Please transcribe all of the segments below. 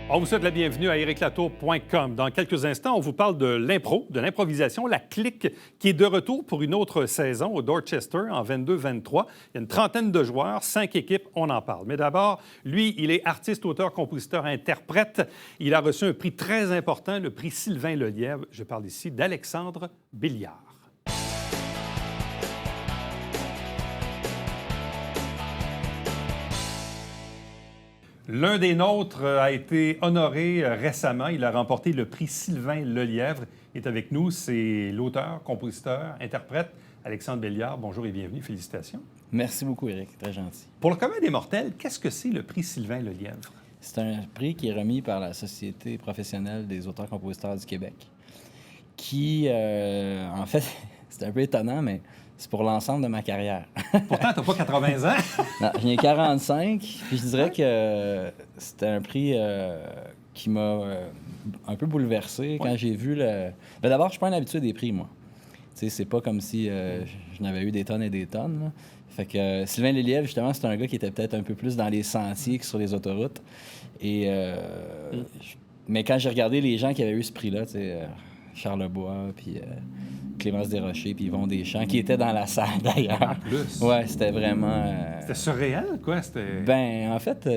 On vous souhaite la bienvenue à ericlatour.com. Dans quelques instants, on vous parle de l'impro, de l'improvisation, la clique qui est de retour pour une autre saison au Dorchester en 22-23. Il y a une trentaine de joueurs, 5 équipes, on en parle. Mais d'abord, lui, il est artiste, auteur, compositeur, interprète. Il a reçu un prix très important, le prix Sylvain Lelièvre. Je parle ici d'Alexandre Béliard. L'un des nôtres a été honoré récemment. Il a remporté le prix Sylvain Lelièvre. Il est avec nous. C'est l'auteur, compositeur, interprète Alexandre Béliard. Bonjour et bienvenue. Félicitations. Merci beaucoup, Éric. Très gentil. Pour le commun des mortels, qu'est-ce que c'est le prix Sylvain Lelièvre? C'est un prix qui est remis par la Société professionnelle des auteurs-compositeurs du Québec, qui, en fait, c'est un peu étonnant, mais c'est pour l'ensemble de ma carrière. Pourtant, tu n'as pas 80 ans. Non, j'en ai 45, puis je dirais que c'était un prix qui m'a un peu bouleversé quand j'ai vu le... Ben d'abord, je suis pas un habitué des prix, moi. Tu sais, c'est pas comme si je n'avais eu des tonnes et des tonnes, là. Fait que Sylvain Lelièvre, justement, c'est un gars qui était peut-être un peu plus dans les sentiers que sur les autoroutes. Et, mais quand j'ai regardé les gens qui avaient eu ce prix-là, tu sais, Charles Lebois, puis Clémence Desrochers, puis Yvon Deschamps, qui étaient dans la salle, d'ailleurs. En plus. Ouais, c'était vraiment... C'était surréel, quoi? Ben, en fait,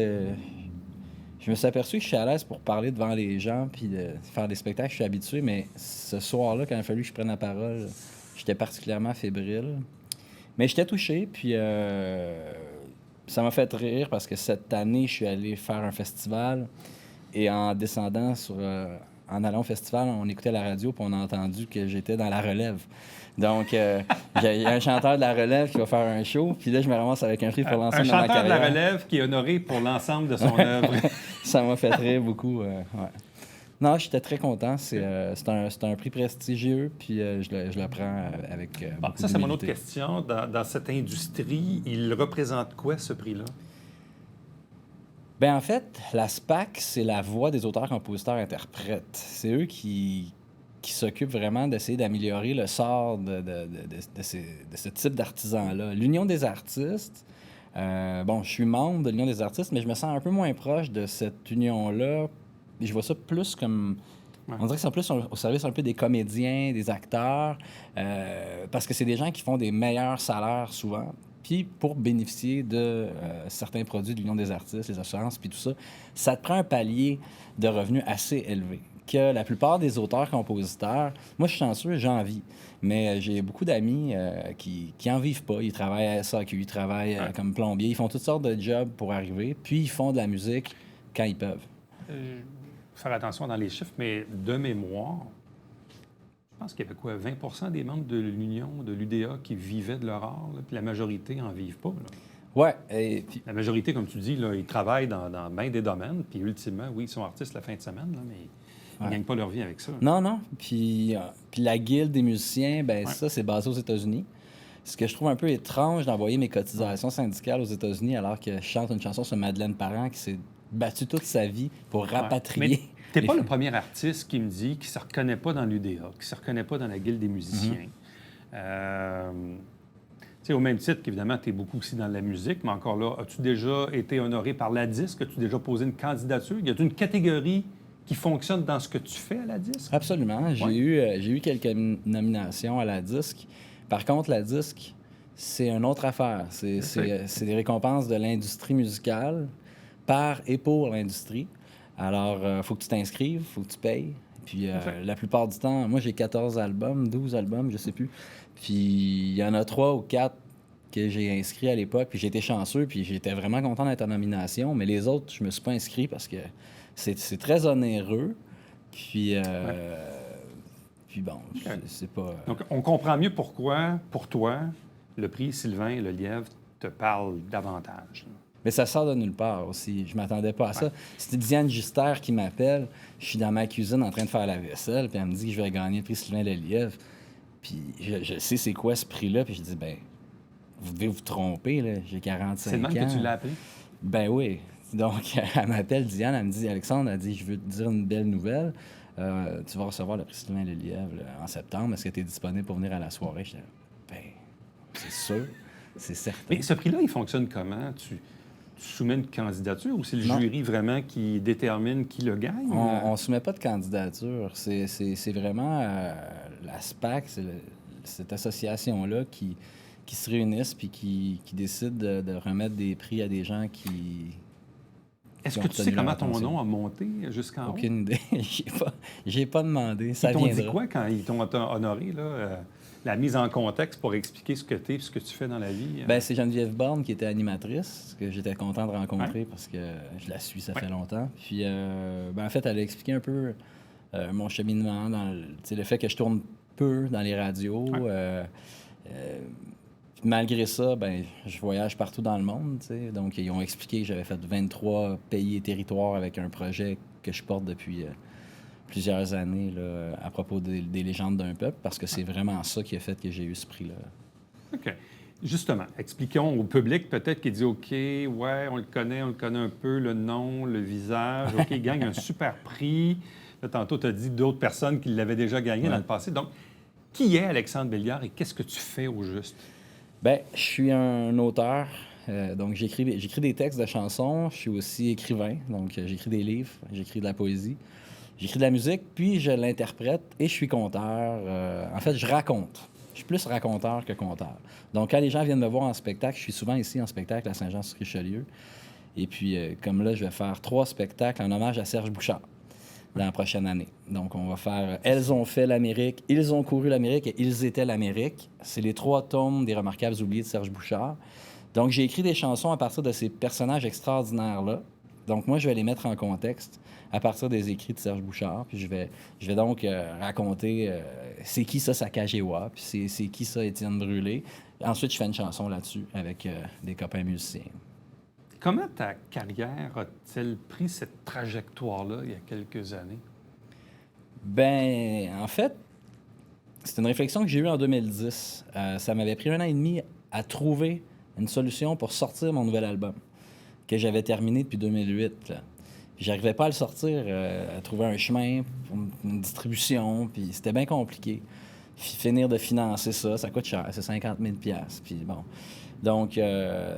je me suis aperçu que je suis à l'aise pour parler devant les gens, puis de faire des spectacles, je suis habitué, mais ce soir-là, quand il a fallu que je prenne la parole, j'étais particulièrement fébrile. Mais j'étais touché, puis ça m'a fait rire parce que cette année, je suis allé faire un festival et en descendant en allant au festival, on écoutait la radio puis on a entendu que j'étais dans la relève. Donc, il y a un chanteur de la relève qui va faire un show, puis là, je me ramasse avec un prix pour l'ensemble de ma carrière. Un chanteur de la relève qui est honoré pour l'ensemble de son œuvre. Ça m'a fait rire beaucoup, ouais. Non, j'étais très content. C'est un prix prestigieux, puis je le prends avec beaucoup ça, c'est mon autre d'humilité. question. Dans cette industrie, il représente quoi, ce prix-là? Bien, en fait, la SPAC, c'est la voix des auteurs, compositeurs, interprètes. C'est eux qui s'occupent vraiment d'essayer d'améliorer le sort de ce type d'artisans-là. L'Union des artistes, je suis membre de l'Union des artistes, mais je me sens un peu moins proche de cette union-là. Et je vois ça plus comme... On dirait que c'est plus au service un peu des comédiens, des acteurs, parce que c'est des gens qui font des meilleurs salaires souvent. Puis pour bénéficier de certains produits de l'Union des artistes, les assurances, puis tout ça, ça te prend un palier de revenus assez élevé. Que la plupart des auteurs-compositeurs, moi je suis chanceux, j'en vis, mais j'ai beaucoup d'amis qui en vivent pas. Ils travaillent à SAQ, ils travaillent comme plombiers, ils font toutes sortes de jobs pour arriver, puis ils font de la musique quand ils peuvent. Faire attention dans les chiffres, mais de mémoire, je pense qu'il y avait quoi, 20 des membres de l'Union, de l'UDA, qui vivaient de leur art, là, puis la majorité n'en vivent pas. Là. Ouais. Et puis... La majorité, comme tu dis, là, ils travaillent dans bien des domaines, puis ultimement, oui, ils sont artistes la fin de semaine, là, mais ils ne gagnent pas leur vie avec ça. Non. Puis la guilde des musiciens, ça, c'est basé aux États-Unis. Ce que je trouve un peu étrange d'envoyer mes cotisations syndicales aux États-Unis alors que je chante une chanson sur Madeleine Parent qui s'est battue toute sa vie pour rapatrier. Mais t'es pas le premier artiste qui me dit qu'il ne se reconnaît pas dans l'UDA, qu'il ne se reconnaît pas dans la guilde des musiciens. Au même titre qu'évidemment, tu es beaucoup aussi dans la musique, mais encore là, as-tu déjà été honoré par la Disque? As-tu déjà posé une candidature? Y a-t-il une catégorie qui fonctionne dans ce que tu fais à la Disque? Absolument. J'ai eu quelques nominations à la Disque. Par contre, la Disque, c'est une autre affaire. C'est des récompenses de l'industrie musicale par et pour l'industrie. Alors, il faut que tu t'inscrives, il faut que tu payes. Puis, la plupart du temps, moi, j'ai 14 albums, 12 albums, je sais plus. Puis, il y en a 3 ou 4 que j'ai inscrits à l'époque, puis j'ai été chanceux, puis j'étais vraiment content d'être en nomination. Mais les autres, je me suis pas inscrit parce que c'est très onéreux. Puis, bon, c'est pas... Donc, on comprend mieux pourquoi, pour toi, le prix Sylvain Lelièvre te parle davantage. Mais ça sort de nulle part aussi. Je m'attendais pas à ça. C'était Diane Gister qui m'appelle. Je suis dans ma cuisine en train de faire la vaisselle, puis elle me dit que je vais gagner le prix Sylvain Lelièvre. Puis je sais c'est quoi ce prix-là, puis je dis, vous devez vous tromper, là. J'ai 45 ans. C'est le même que tu l'as appelé? Ben oui. Donc, elle m'appelle Diane, elle me dit, Alexandre, elle dit, je veux te dire une belle nouvelle. Tu vas recevoir le prix Sylvain Lelièvre en septembre. Est-ce que tu es disponible pour venir à la soirée? Je dis, c'est sûr, c'est certain. Mais ce prix-là, il fonctionne comment? tu soumets une candidature ou c'est le Non. jury vraiment qui détermine qui le gagne? On ne soumet pas de candidature. C'est vraiment la SPAC, cette association-là qui se réunissent puis qui décide de remettre des prix à des gens qui Est-ce ont que tu sais retenu leur comment ton attention. nom a monté jusqu'en haut? Aucune idée. J'ai pas demandé. Ça Ils t'ont dit viendra. quoi quand ils t'ont honoré, là? La mise en contexte pour expliquer ce que tu es et ce que tu fais dans la vie? Ben, c'est Geneviève Borne qui était animatrice, que j'étais content de rencontrer parce que je la suis, ça fait longtemps. Puis, en fait, elle a expliqué un peu mon cheminement dans le fait que je tourne peu dans les radios. Malgré ça, ben, je voyage partout dans le monde. T'sais. Donc, ils ont expliqué que j'avais fait 23 pays et territoires avec un projet que je porte depuis plusieurs années là, à propos des légendes d'un peuple, parce que c'est vraiment ça qui a fait que j'ai eu ce prix-là. OK. Justement, expliquons au public peut-être qui dit OK, ouais, on le connaît un peu, le nom, le visage. OK, il gagne un super prix. Là, tantôt, tu as dit d'autres personnes qui l'avaient déjà gagné dans le passé. Donc, qui est Alexandre Belliard et qu'est-ce que tu fais au juste? Bien, je suis un auteur. Donc, j'écris des textes de chansons. Je suis aussi écrivain. Donc, j'écris des livres, j'écris de la poésie. J'écris de la musique, puis je l'interprète et je suis conteur. En fait, je raconte. Je suis plus raconteur que conteur. Donc, quand les gens viennent me voir en spectacle, je suis souvent ici en spectacle à Saint-Jean-sur-Richelieu. Et puis, comme là, je vais faire 3 spectacles en hommage à Serge Bouchard dans la prochaine année. Donc, on va faire Elles ont fait l'Amérique, Ils ont couru l'Amérique et Ils étaient l'Amérique. C'est les 3 tomes des Remarquables oubliés de Serge Bouchard. Donc, j'ai écrit des chansons à partir de ces personnages extraordinaires-là. Donc, moi, je vais les mettre en contexte à partir des écrits de Serge Bouchard. Puis je vais donc raconter c'est qui ça, Sacagawea, puis c'est qui ça, Étienne Brûlé. Ensuite, je fais une chanson là-dessus avec des copains musiciens. Comment ta carrière a-t-elle pris cette trajectoire-là il y a quelques années? Ben, en fait, c'est une réflexion que j'ai eue en 2010. Ça m'avait pris 1 an et demi à trouver une solution pour sortir mon nouvel album, que j'avais terminé depuis 2008. Là. Puis j'arrivais pas à le sortir, à trouver un chemin, une distribution, puis c'était bien compliqué. Finir de financer ça coûte cher, c'est 50 000 $. Puis bon. Donc,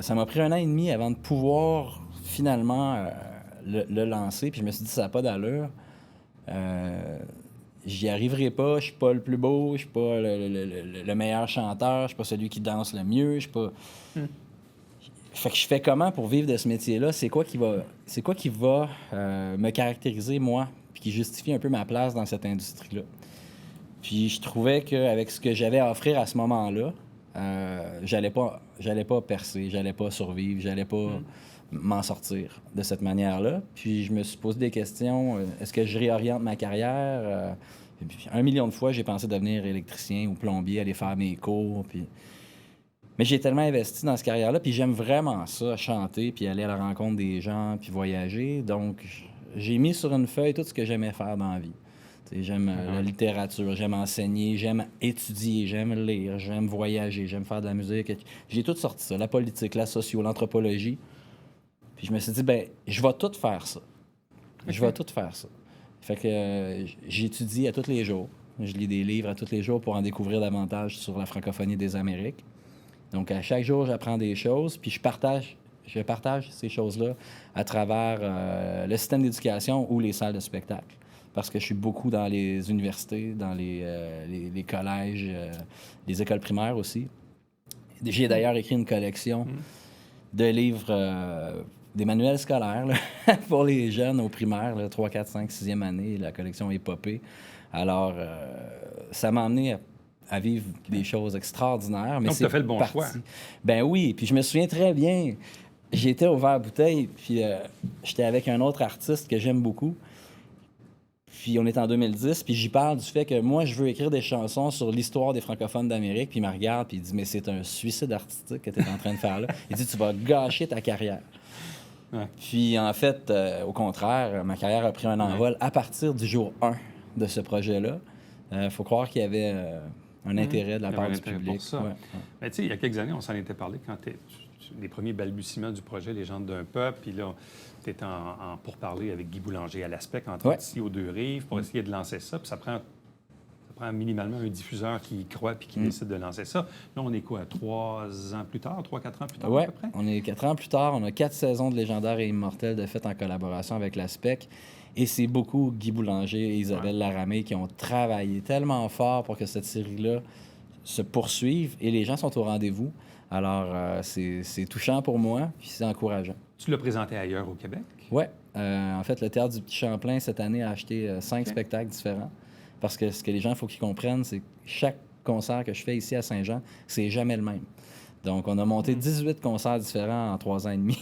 ça m'a pris 1 an et demi avant de pouvoir finalement le lancer. Puis je me suis dit, ça n'a pas d'allure. J'y arriverai pas, je suis pas le plus beau, je suis pas le meilleur chanteur, je suis pas celui qui danse le mieux, je suis pas... Fait que je fais comment pour vivre de ce métier-là? C'est quoi qui va me caractériser, moi, puis qui justifie un peu ma place dans cette industrie-là? Puis je trouvais qu'avec ce que j'avais à offrir à ce moment-là, j'allais pas percer, j'allais pas survivre, j'allais pas m'en sortir de cette manière-là. Puis je me suis posé des questions. Est-ce que je réoriente ma carrière? Puis 1 million de fois, j'ai pensé devenir électricien ou plombier, aller faire mes cours, puis... Mais j'ai tellement investi dans cette carrière-là, puis j'aime vraiment ça, chanter, puis aller à la rencontre des gens, puis voyager. Donc, j'ai mis sur une feuille tout ce que j'aimais faire dans la vie. T'sais, j'aime la littérature, j'aime enseigner, j'aime étudier, j'aime lire, j'aime voyager, j'aime faire de la musique. J'ai tout sorti ça, la politique, la socio, l'anthropologie. Puis je me suis dit, ben, je vais tout faire ça. Je vais tout faire ça. Fait que j'étudie à tous les jours. Je lis des livres à tous les jours pour en découvrir davantage sur la francophonie des Amériques. Donc, à chaque jour, j'apprends des choses, puis je partage ces choses-là à travers le système d'éducation ou les salles de spectacle. Parce que je suis beaucoup dans les universités, dans les collèges, les écoles primaires aussi. J'ai d'ailleurs écrit une collection de livres, des manuels scolaires là, pour les jeunes au primaire, là, 3, 4, 5, 6e année, la collection Épopée. Alors, ça m'a amené à vivre des choses extraordinaires. Mais donc, tu as fait le bon choix. Ben oui, puis je me souviens très bien, j'étais au Verre-Bouteille, puis j'étais avec un autre artiste que j'aime beaucoup. Puis on est en 2010, puis j'y parle du fait que moi, je veux écrire des chansons sur l'histoire des francophones d'Amérique, puis il me regarde, puis il dit « Mais c'est un suicide artistique que tu es en train de faire là. » Il dit « Tu vas gâcher ta carrière. » Puis en fait, au contraire, ma carrière a pris un envol à partir du jour 1 de ce projet-là. Il faut croire qu'il y avait un intérêt de la part du public. Pour ça. Mais tu sais, il y a quelques années, on s'en était parlé quand les premiers balbutiements du projet Légendes d'un peuple, puis là, tu étais en pourparlers avec Guy Boulanger à l'Aspect, entre autres, ici aux Deux-Rives, pour essayer de lancer ça. Puis ça prend prend minimalement un diffuseur qui y croit puis qui décide de lancer ça. Là, on est quoi, 3 ans plus tard, 3-4 ans plus tard, Ouais, à peu près? on est 4 ans plus tard. On a 4 saisons de Légendaires et Immortels de fait en collaboration avec la SPEC. Et c'est beaucoup Guy Boulanger et Isabelle Laramé qui ont travaillé tellement fort pour que cette série-là se poursuive. Et les gens sont au rendez-vous. Alors, c'est touchant pour moi, puis c'est encourageant. Tu l'as présenté ailleurs au Québec? Oui. En fait, le Théâtre du Petit Champlain, cette année, a acheté 5 spectacles différents. Parce que ce que les gens, il faut qu'ils comprennent, c'est que chaque concert que je fais ici à Saint-Jean, c'est jamais le même. Donc, on a monté 18 concerts différents en 3 ans et demi.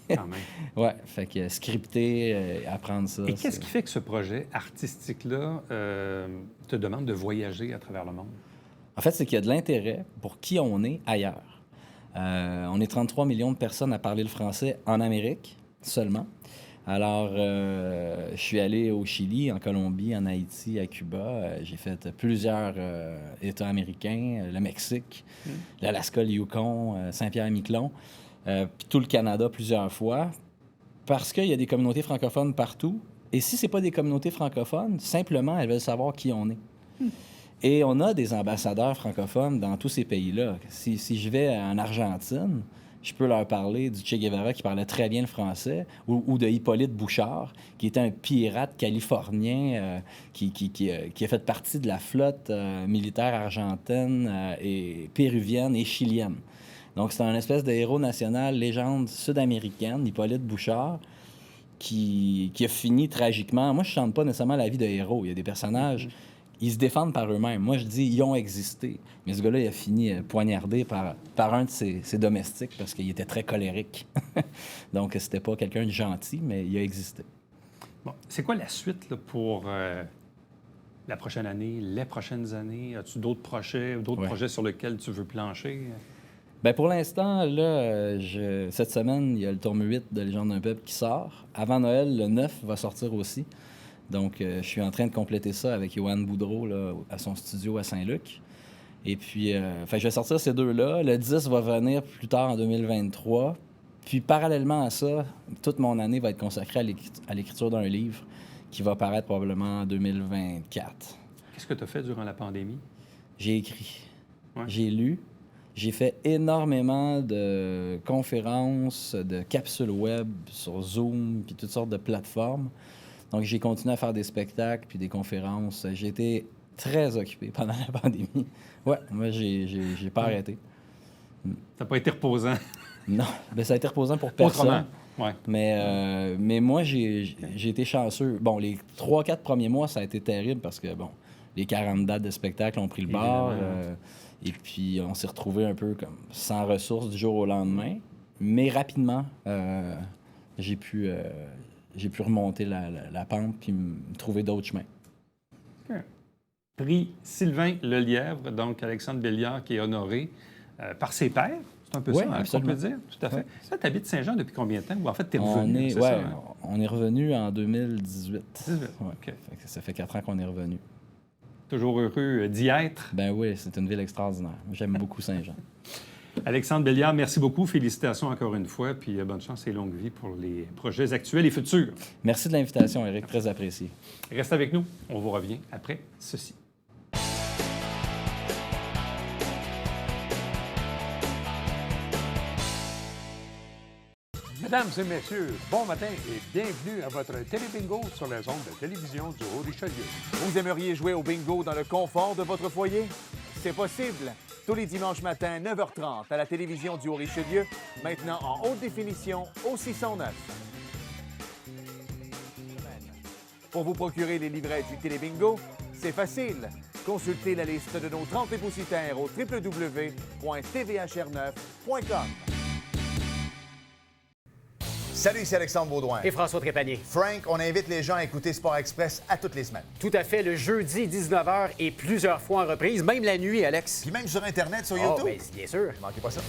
Quand même. Oui, fait que scripter, apprendre ça. Et qu'est-ce qui fait que ce projet artistique-là te demande de voyager à travers le monde? En fait, c'est qu'il y a de l'intérêt pour qui on est ailleurs. On est 33 millions de personnes à parler le français en Amérique seulement. Alors, je suis allé au Chili, en Colombie, en Haïti, à Cuba. J'ai fait plusieurs États américains, le Mexique, l'Alaska, le Yukon, Saint-Pierre-et-Miquelon, puis tout le Canada plusieurs fois, parce qu'il y a des communautés francophones partout. Et si ce n'est pas des communautés francophones, simplement, elles veulent savoir qui on est. Et on a des ambassadeurs francophones dans tous ces pays-là. Si je vais en Argentine, je peux leur parler du Che Guevara qui parlait très bien le français, ou de Hippolyte Bouchard, qui était un pirate californien qui a fait partie de la flotte militaire argentine et péruvienne et chilienne. Donc, c'est un espèce de héros national, légende sud-américaine, Hippolyte Bouchard, qui a fini tragiquement. Moi, je ne chante pas nécessairement la vie de héros. Il y a des personnages... Ils se défendent par eux-mêmes. Moi, je dis, ils ont existé. Mais ce gars-là, il a fini poignardé par un de ses domestiques parce qu'il était très colérique. Donc, c'était pas quelqu'un de gentil, mais il a existé. Bon. C'est quoi la suite là, pour la prochaine année, les prochaines années? As-tu d'autres projets sur lesquels tu veux plancher? Bien, pour l'instant, là, cette semaine, il y a le tome 8 de Légende d'un peuple qui sort. Avant Noël, le 9 va sortir aussi. Donc, je suis en train de compléter ça avec Yoann Boudreau là, à son studio à Saint-Luc. Et puis, je vais sortir ces deux-là. Le 10 va venir plus tard en 2023. Puis, parallèlement à ça, toute mon année va être consacrée à l'écriture d'un livre qui va paraître probablement en 2024. Qu'est-ce que tu as fait durant la pandémie? J'ai écrit. Ouais. J'ai lu. J'ai fait énormément de conférences, de capsules web sur Zoom, puis toutes sortes de plateformes. Donc, j'ai continué à faire des spectacles puis des conférences. J'ai été très occupé pendant la pandémie. Ouais, moi, j'ai pas arrêté. Ça n'a pas été reposant. Non, bien, ça a été reposant pour personne. Autrement, ouais. Mais moi, j'ai été chanceux. Bon, les 3-4 premiers mois, ça a été terrible parce que, bon, les 40 dates de spectacle ont pris le bord. Et puis, on s'est retrouvés un peu comme sans ressources du jour au lendemain. Mais rapidement, j'ai pu remonter la pente puis me trouver d'autres chemins. Okay. Prix Sylvain Lelièvre, donc Alexandre Belliard, qui est honoré par ses pairs. C'est un peu ça, qu'on peut dire? Tout à fait. Ouais. Ça, tu habites Saint-Jean depuis combien de temps? Ou en fait, tu es revenu? On est revenu en 2018. 18, ouais. OK. Ça fait 4 ans qu'on est revenu. Toujours heureux d'y être? Ben oui, c'est une ville extraordinaire. J'aime beaucoup Saint-Jean. Alexandre Belliard, merci beaucoup. Félicitations encore une fois, puis bonne chance et longue vie pour les projets actuels et futurs. Merci de l'invitation, Éric. Très apprécié. Reste avec nous. On vous revient après ceci. Mesdames et messieurs, bon matin et bienvenue à votre télébingo sur les ondes de télévision du Haut-Richelieu. Vous aimeriez jouer au bingo dans le confort de votre foyer? C'est possible. Tous les dimanches matins, 9h30, à la télévision du Haut-Richelieu, maintenant en haute définition au 609. Pour vous procurer les livrets du Télébingo, c'est facile. Consultez la liste de nos 30 dépositaires au www.tvhr9.com. Salut, ici Alexandre Baudouin. Et François Trépanier. Frank, on invite les gens à écouter Sport Express à toutes les semaines. Tout à fait, le jeudi 19h et plusieurs fois en reprise, même la nuit, Alex. Puis même sur Internet, sur YouTube. Ben, bien sûr. Ne manquez pas ça.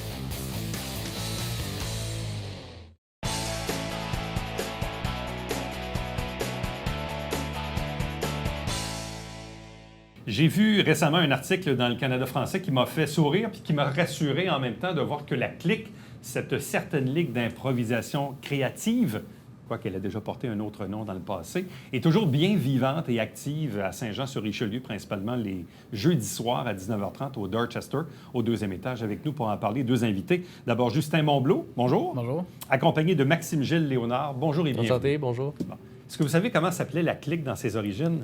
J'ai vu récemment un article dans le Canada français qui m'a fait sourire puis qui m'a rassuré en même temps de voir que la Clique, cette certaine ligue d'improvisation créative, quoiqu'elle a déjà porté un autre nom dans le passé, est toujours bien vivante et active à Saint-Jean-sur-Richelieu, principalement les jeudis soirs à 19h30 au Dorchester, au 2e étage. Avec nous pour en parler, 2 invités. D'abord, Justin Monblot, bonjour. Bonjour. Accompagné de Maxime Gilles Léonard, bonjour et bienvenue. Enchanté, bonjour. Bon. Est-ce que vous savez comment s'appelait la clique dans ses origines?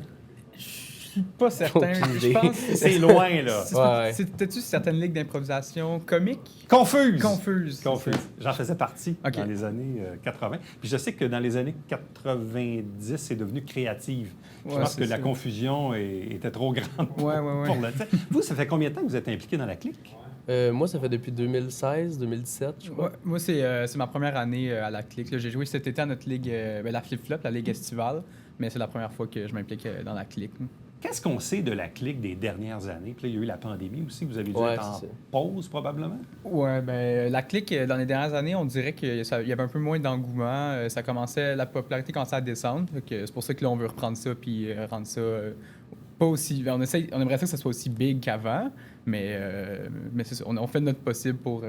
Pas certain. Aucune Je idée. pense. C'est loin, là. Ouais. C'était-tu certaines ligues d'improvisation comique? Confuse! Confuse. Confuse. J'en faisais partie OK. dans les années 80. Puis je sais que dans les années 90, c'est devenu créative. Je Ouais, pense que c'est la ça. confusion était trop grande pour, Ouais. pour le temps. Vous, ça fait combien de temps que vous êtes impliqué dans la clique? Moi, ça fait depuis 2016, 2017, je crois. Ouais, moi, c'est ma première année à la clique. là. J'ai joué cet été à notre ligue, la flip-flop, la ligue estivale, mais c'est la première fois que je m'implique dans la clique. Qu'est-ce qu'on sait de la clique des dernières années? Puis là, il y a eu la pandémie aussi. Vous avez dû Ouais, être en c'est ça. pause, probablement? Ouais, ben la clique, dans les dernières années, on dirait qu'il y avait un peu moins d'engouement. La popularité commençait à descendre. Fait que c'est pour ça que là, on veut reprendre ça puis rendre ça pas aussi. On aimerait ça que ça soit aussi big qu'avant, mais c'est ça. On fait de notre possible pour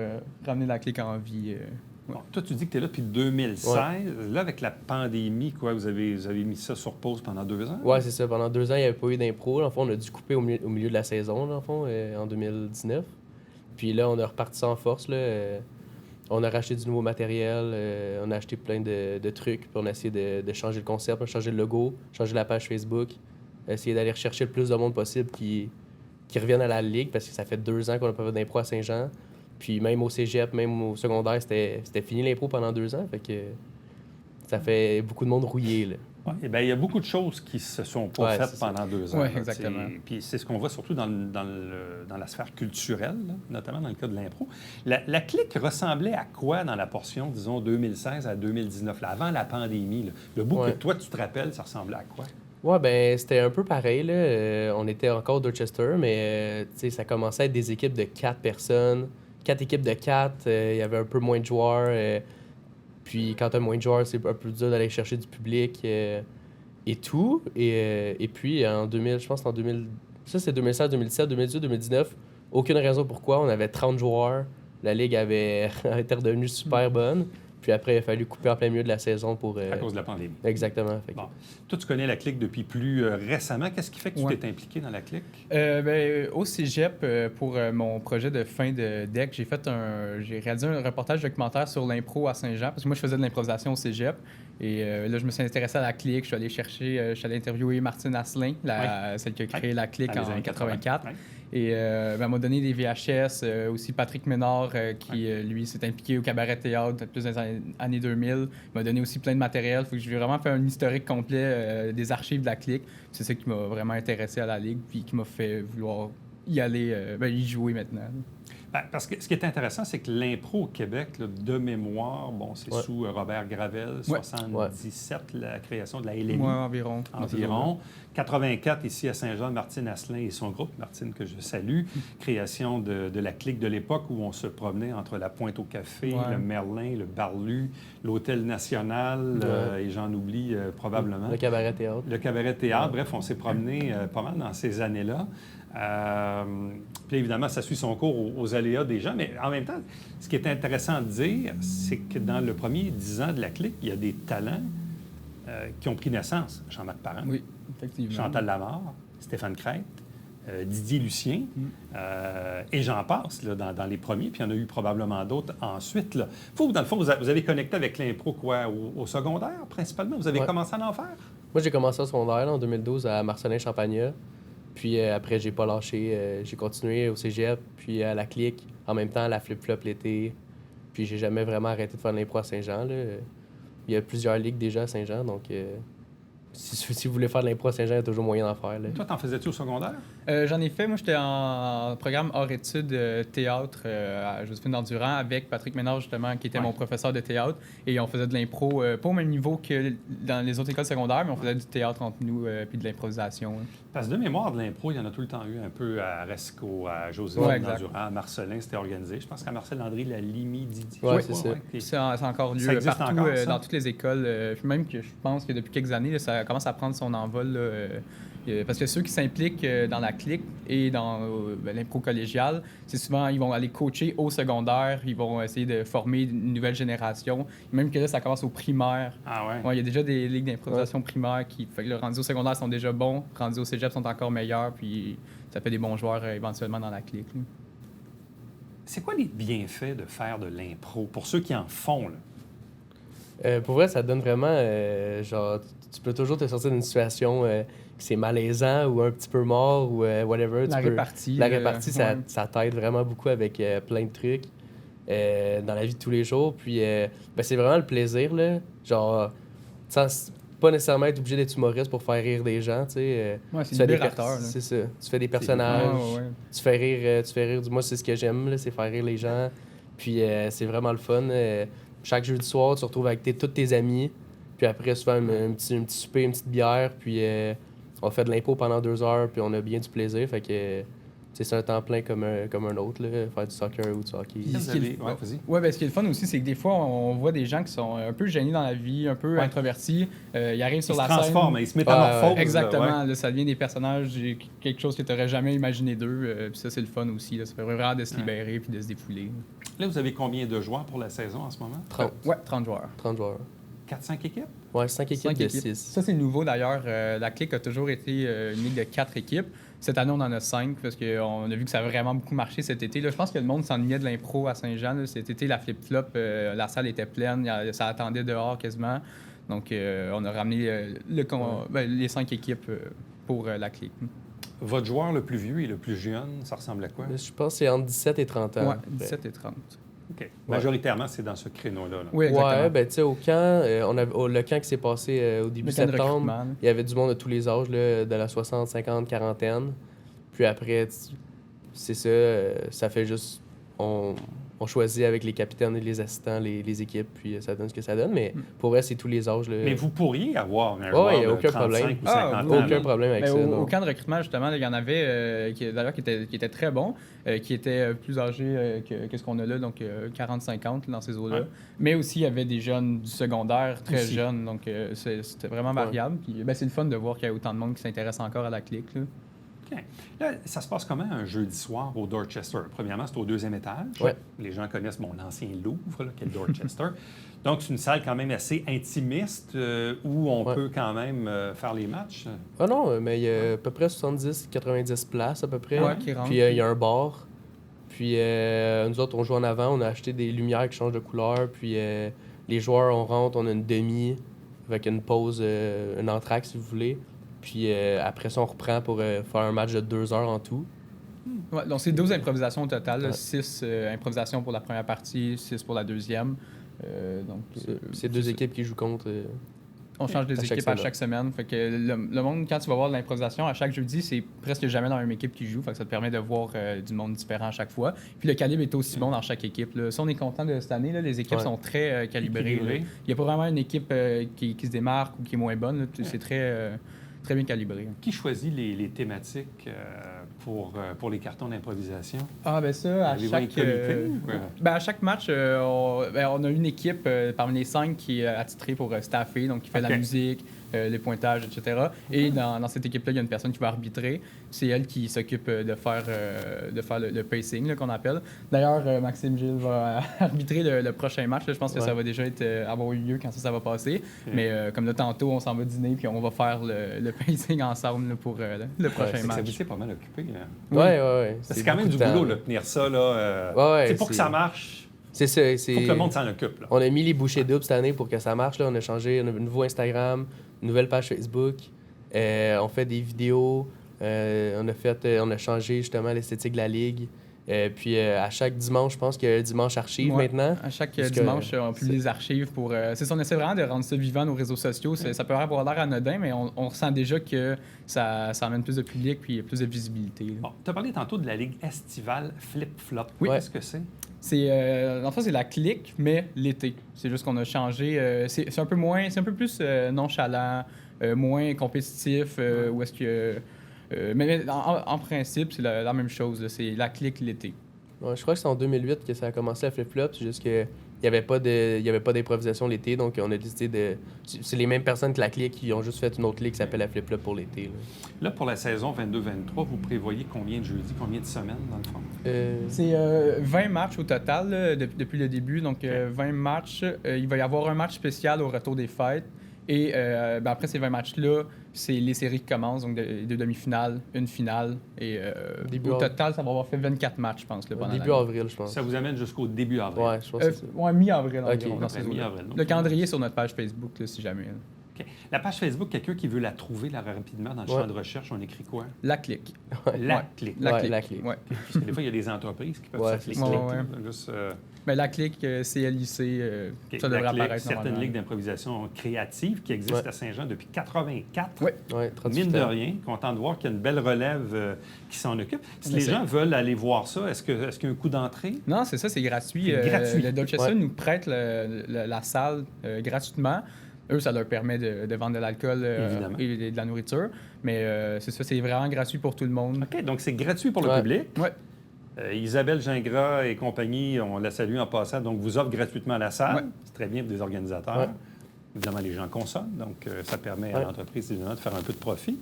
ramener la clique en vie. Bon, toi, tu dis que tu es là depuis 2016. Là, avec la pandémie, quoi, vous avez mis ça sur pause pendant 2 ans? Ouais, c'est ça. Pendant 2 ans, il n'y avait pas eu d'impro. En fond, on a dû couper au milieu de la saison, dans le fond, en 2019. Puis là, on a reparti ça en force. Là. On a racheté du nouveau matériel, on a acheté plein de trucs, puis on a essayé de changer le concept, on a changé le logo, changer la page Facebook, essayer d'aller rechercher le plus de monde possible qui revienne à la ligue, parce que ça fait 2 ans qu'on n'a pas fait d'impro à Saint-Jean. Puis même au cégep, même au secondaire, c'était fini l'impro pendant 2 ans. Fait que ça fait beaucoup de monde rouillé, là. Ouais, eh bien, il y a beaucoup de choses qui se sont pas Ouais, faites c'est ça. pendant 2 ans. Ouais, là, exactement. Puis c'est ce qu'on voit surtout dans la sphère culturelle, là, notamment dans le cas de l'impro. La clique ressemblait à quoi dans la portion, disons, 2016 à 2019, là, avant la pandémie? Là? Le bout Ouais. que toi, tu te rappelles, ça ressemblait à quoi? Ouais, ben c'était un peu pareil, là. On était encore au Dorchester, mais tu sais, ça commençait à être des équipes de 4 personnes. 4 équipes de 4, il y avait un peu moins de joueurs. Puis quand tu as moins de joueurs, c'est un peu plus dur d'aller chercher du public et tout. Et puis en 2000, je pense que ça c'est 2016, 2017, 2018, 2019. Aucune raison pourquoi. On avait 30 joueurs. La ligue était redevenue super bonne. Puis après, il a fallu couper en plein milieu de la saison pour... À cause de la pandémie. Exactement. Fait que- Bon. Toi, tu connais la clique depuis plus récemment. Qu'est-ce qui fait que tu Ouais. t'es impliqué dans la clique? Au cégep, pour mon projet de fin de deck, j'ai réalisé un reportage documentaire sur l'impro à Saint-Jean, parce que moi, je faisais de l'improvisation au cégep. Et là, je me suis intéressé à la clique. Je suis allé interviewer Martine Asselin, celle qui a créé la clique Dans les en années 84. Ouais. Et elle m'a donné des VHS, aussi Patrick Ménard, qui, lui, s'est impliqué au cabaret théâtre plus dans les années 2000. Il m'a donné aussi plein de matériel. Faut que je vais vraiment faire un historique complet des archives de la clique. C'est ça qui m'a vraiment intéressé à la Ligue, puis qui m'a fait vouloir y aller, y jouer maintenant. Ben, parce que ce qui est intéressant, c'est que l'impro au Québec, là, de mémoire, bon, c'est Ouais. sous Robert Gravel, Ouais. 77, la création de la LMI. Moi, environ. Environ. 84, ici à Saint-Jean, Martine Asselin et son groupe, Martine que je salue, création de la clique de l'époque où on se promenait entre la Pointe au Café, Ouais. le Merlin, le Barlu, l'Hôtel National, Ouais. et j'en oublie probablement. Le cabaret théâtre. Le cabaret théâtre, bref, on s'est promené pas mal dans ces années-là. Puis évidemment, ça suit son cours aux aléas des gens, mais en même temps, ce qui est intéressant de dire, c'est que dans le premier 10 ans de la clique, il y a des talents qui ont pris naissance. Jean-Marc Parent, Oui, effectivement. Chantal Lamarre, Stéphane Crête, Didier Lucien, et j'en passe là, dans les premiers, puis il y en a eu probablement d'autres ensuite. Là. Vous, dans le fond, vous avez connecté avec l'impro quoi, au secondaire, principalement? Vous avez Ouais. commencé à en faire? Moi, j'ai commencé au secondaire là, en 2012 à Marcelin-Champagnat. Puis après, j'ai pas lâché. J'ai continué au cégep, puis à la clique. En même temps, à la flip-flop l'été. Puis j'ai jamais vraiment arrêté de faire de l'impro à Saint-Jean. Là. Il y a plusieurs ligues déjà à Saint-Jean, donc si vous voulez faire de l'impro à Saint-Jean, il y a toujours moyen d'en faire. Là. Toi, t'en faisais-tu au secondaire? J'en ai fait. Moi, j'étais en programme hors études théâtre à Joséphine d'Endurant avec Patrick Ménard, justement, qui était Ouais. mon professeur de théâtre. Et on faisait de l'impro, pas au même niveau que dans les autres écoles secondaires, mais on faisait du théâtre entre nous puis de l'improvisation. hein. Parce que de mémoire de l'impro, il y en a tout le temps eu un peu à Resco, à José Ouais, exact. Endurant, à Marcelin, c'était organisé. Je pense qu'à Marcel Landry, la Limi, Didier. Ouais, je c'est crois, ça. puis- C'est encore lieu Ça existe partout encore, ça? dans toutes les écoles. Puis même que je pense que depuis quelques années, là, ça ça commence à prendre son envol. Là, parce que ceux qui s'impliquent dans la clique et dans l'impro collégiale, c'est souvent, ils vont aller coacher au secondaire, ils vont essayer de former une nouvelle génération. Même que là, ça commence au primaire. Ah ouais? Ouais, il y a déjà des ligues d'improvisation primaire qui, fait que là, rendus au secondaire, sont déjà bons, rendus au cégep, sont encore meilleurs, puis ça fait des bons joueurs éventuellement dans la clique. Là. C'est quoi les bienfaits de faire de l'impro pour ceux qui en font, là? Pour vrai, ça te donne vraiment... genre, tu peux toujours te sortir d'une situation que c'est malaisant ou un petit peu mort ou whatever. La répartie. La répartie, ouais. ça t'aide vraiment beaucoup avec plein de trucs dans la vie de tous les jours. Puis, c'est vraiment le plaisir, là. Genre, sans pas nécessairement être obligé d'être humoriste pour faire rire des gens, tu sais. Ouais, c'est Tu fais des libérateur. là. C'est ça. Tu fais des personnages. Ouais, ouais. Tu fais rire. Moi, c'est ce que j'aime, là, c'est faire rire les gens. Puis c'est vraiment le fun. Chaque jeudi soir, tu te retrouves avec tous tes amis. Puis après, souvent, un petit souper, une petite bière. Puis on fait de l'impro pendant 2 heures. Puis on a bien du plaisir. Fait que c'est un temps plein comme un autre, là, faire du soccer ou du hockey. Vous avez- ouais, vas-y. Ouais, ben, ce qui est le fun aussi, c'est que des fois, on voit des gens qui sont un peu gênés dans la vie, un peu Ouais. introvertis. Ils arrivent Ils sur se la transforment, scène. ils se métamorphosent. Exactement. là, ouais. Là, ça devient des personnages, quelque chose que tu n'aurais jamais imaginé d'eux. Puis ça, c'est le fun aussi. Là. Ça permet vraiment de se libérer puis de se défouler. Là, vous avez combien de joueurs pour la saison en ce moment? 30, Ouais, 30 joueurs. 30 joueurs. 4-5 équipes? Ouais, 5 équipes Cinq de équipes. 6. Ça, c'est nouveau d'ailleurs. La clique a toujours été une ligue de 4 équipes. Cette année, on en a 5 parce qu'on a vu que ça a vraiment beaucoup marché cet été. Là, je pense que le monde s'ennuyait de l'impro à Saint-Jean. Là. Cet été, la flip-flop, la salle était pleine. Ça attendait dehors quasiment. Donc, on a ramené les 5 équipes pour la clique. Votre joueur le plus vieux et le plus jeune, ça ressemble à quoi? Je pense que c'est entre 17 et 30 ans. Ouais, 17 et 30. OK. Majoritairement, c'est dans ce créneau-là. là. Oui, exactement. Ouais, ben tu sais, au camp, le camp qui s'est passé au début Le camp de septembre, recrutement, là. il y avait du monde de tous les âges, là, de la 60, 50, quarantaine. Puis après, c'est ça, ça fait juste... On choisit avec les capitaines et les assistants les équipes, puis ça donne ce que ça donne. Mais pour vrai, c'est tous les âges. Là. Mais vous pourriez avoir un Ouais, joueur il y a de aucun 35 problème. ou 50 ans. Aucun là. problème avec Ben, ça. au non. camp de recrutement, justement, il y en avait qui était très bon, qui était plus âgé que ce qu'on a là, donc 40-50 dans ces eaux-là. Ouais. Mais aussi, il y avait des jeunes du secondaire, très Aussi. jeunes, donc c'était vraiment variable. Puis ben, c'est le fun de voir qu'il y a autant de monde qui s'intéresse encore à la clique. Là. OK. Là, ça se passe comment un jeudi soir au Dorchester? Premièrement, c'est au 2e étage. Ouais. Les gens connaissent mon ancien Louvre, là, qui est le Dorchester. Donc, c'est une salle quand même assez intimiste où on Ouais. peut quand même faire les matchs. Ah non, mais il y a à peu près 70-90 places à peu près. Ouais, qui rentrent. Puis il y a un bar. Puis nous autres, on joue en avant, on a acheté des lumières qui changent de couleur. Puis les joueurs, on rentre, on a une demi avec une pause, un entracte si vous voulez. Puis après ça, on reprend pour faire un match de 2 heures en tout. Ouais, donc, c'est 12 improvisations au total. Ouais. 6 improvisations pour la première partie, 6 pour la deuxième. C'est 2 équipes qui jouent contre. On change des à chaque équipes à semaine. chaque semaine. Fait que le monde, quand tu vas voir de l'improvisation, à chaque jeudi, c'est presque jamais dans la même équipe qui joue. Fait que ça te permet de voir du monde différent à chaque fois. Puis le calibre est aussi bon dans chaque équipe. Là. Ça, on est content de cette année. Là. Les équipes Ouais. sont très calibrées. Équilibrées. là. Il n'y a pas vraiment une équipe qui se démarque ou qui est moins bonne. Là. C'est très bien calibré. Qui choisit les thématiques pour les cartons d'improvisation? Ah, ben ça, Avez-vous un comité, ou, à chaque match, on a une équipe parmi les 5 qui est attitrée pour staffer, donc qui fait OK. la musique, les pointages, etc. Et dans cette équipe-là, il y a une personne qui va arbitrer. C'est elle qui s'occupe de faire le pacing, là, qu'on appelle. D'ailleurs, Maxime Gilles va arbitrer le prochain match. Là. Je pense que Ouais. ça va déjà avoir eu lieu quand ça va passer. Mais comme là, tantôt, on s'en va dîner, puis on va faire le pacing ensemble là, pour le prochain C'est que ça match. vous est pas mal occupé. Là. Oui. Ouais. C'est quand même beaucoup du de temps, boulot, là. là, tenir ça. Là, Ouais, c'est pour que c'est- ça marche, C'est ça. il faut que le monde s'en occupe. Là. On a mis les bouchées doubles cette année pour que ça marche. Là. On a changé, on a un nouveau Instagram, une nouvelle page Facebook. On fait des vidéos. On a changé justement l'esthétique de la ligue. Puis à chaque dimanche, je pense qu'il y a dimanche archive Ouais. maintenant. À chaque Parce que dimanche, on publie c'est- des archives pour. C'est ça, on essaie vraiment de rendre ça vivant, nos réseaux sociaux. Ça peut avoir l'air anodin, mais on ressent déjà que ça amène plus de public puis plus de visibilité. là. Bon, tu as parlé tantôt de la ligue estivale Flip-Flop. Oui. Qu'est-ce que c'est? C'est, dans le fond, c'est la clique, mais l'été. C'est juste qu'on a changé. C'est un peu moins, c'est un peu plus nonchalant, moins compétitif. Où est-ce que. Mais en principe, c'est la même chose. Là. C'est la clique l'été. Ouais, je crois que c'est en 2008 que ça a commencé à flip-flop. C'est juste qu'il il n'y avait pas d'improvisation l'été, donc on a décidé de... C'est les mêmes personnes que la clique qui ont juste fait une autre ligue qui s'appelle la Flip Flop pour l'été. Là, pour la saison 22-23, vous prévoyez combien de jeudis, combien de semaines, dans le fond? C'est 20 matchs au total là, depuis le début. Donc, 20 matchs. Il va y avoir un match spécial au retour des fêtes. Et après ces 20 matchs-là, c'est les séries qui commencent. Donc, deux demi-finales, une finale. Et au total, ça va avoir fait 24 matchs, je pense. Là, pendant début avril, je pense. Ça vous amène jusqu'au début avril? Ouais, je pense que c'est ça. Ouais, mi-avril environ. Ok, Dans ces eaux-là. mi-avril. Le calendrier est sur notre page Facebook, là, si jamais. Là. OK. La page Facebook, quelqu'un qui veut la trouver là, rapidement dans le champ de recherche, on écrit quoi? La clique. La Ouais. clique. La Ouais, clique. la clique. Ouais. Parce que des fois, il y a des entreprises qui peuvent Ouais, s'appeler c'est ça. clique. Ouais. Juste, Ben, la clique, CLIC, OK, ça devrait la clique, apparaître certaines normalement. ligues d'improvisation créative qui existent Ouais. à Saint-Jean depuis 84. Ouais. Ouais, 38 Mine de ans. rien, content de voir qu'il y a une belle relève qui s'en occupe. Si On les essaie. gens veulent aller voir ça, est-ce qu'il y a un coût d'entrée? Non, c'est ça, c'est gratuit. C'est gratuit. Le Dorchester Ouais. nous prête la salle gratuitement. Eux, ça leur permet de vendre de l'alcool Évidemment. et de la nourriture. Mais c'est ça, c'est vraiment gratuit pour tout le monde. OK, donc c'est gratuit pour le Ouais. public. Ouais. Isabelle Gingras et compagnie, on la salue en passant, donc vous offre gratuitement la salle. Ouais. C'est très bien pour des organisateurs. Ouais. Évidemment, les gens consomment, donc ça permet à Ouais. l'entreprise évidemment, de faire un peu de profit.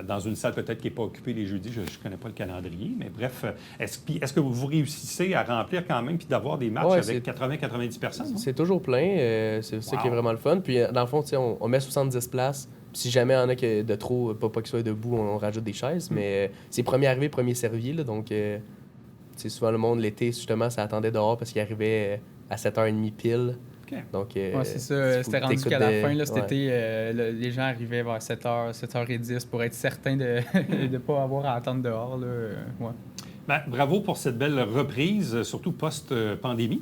Dans une salle peut-être qui n'est pas occupée les jeudis, je ne connais pas le calendrier, mais bref, est-ce que vous réussissez à remplir quand même puis d'avoir des matchs Ouais, avec 80-90 personnes? non? C'est toujours plein, c'est ça qui est Wow. vraiment le fun. Puis dans le fond, tu sais, on met 70 places. Puis si jamais il y en a de trop, pas qu'ils soient debout, on rajoute des chaises. Mais c'est premier arrivé, premier servi. Là, donc, c'est souvent le monde, l'été, justement, ça attendait dehors parce qu'il arrivait à 7h30 pile. OK. Donc, Ouais, c'est ça. C'était rendu qu'à la fin, là, cet ouais. été, les gens arrivaient vers 7h, 7h10 pour être certains de ne pas avoir à attendre dehors. Là. Ouais. Ben, bravo pour cette belle reprise, surtout post-pandémie,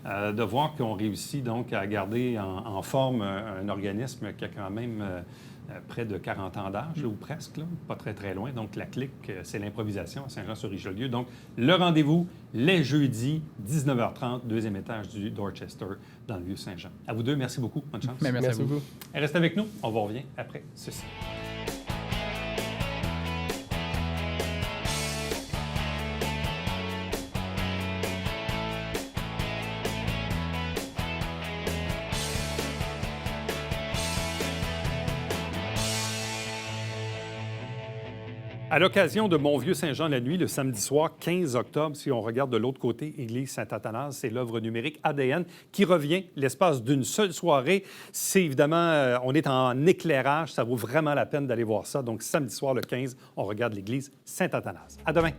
de voir qu'on réussit donc à garder en forme un organisme qui a quand même près de 40 ans d'âge, ou presque, là, pas très, très loin. Donc, la clique, c'est l'improvisation à Saint-Jean-sur-Richelieu. Donc, le rendez-vous, les jeudis, 19h30, deuxième étage du Dorchester, dans le Vieux-Saint-Jean. À vous deux, merci beaucoup. Bonne chance. Mais merci à vous. Et restez avec nous. On vous revient après ceci. À l'occasion de Mon Vieux-Saint-Jean la nuit, le samedi soir 15 octobre, si on regarde de l'autre côté, Église Saint-Athanase, c'est l'œuvre numérique ADN qui revient l'espace d'une seule soirée. C'est évidemment, on est en éclairage, ça vaut vraiment la peine d'aller voir ça. Donc samedi soir le 15, on regarde l'Église Saint-Athanase. À demain.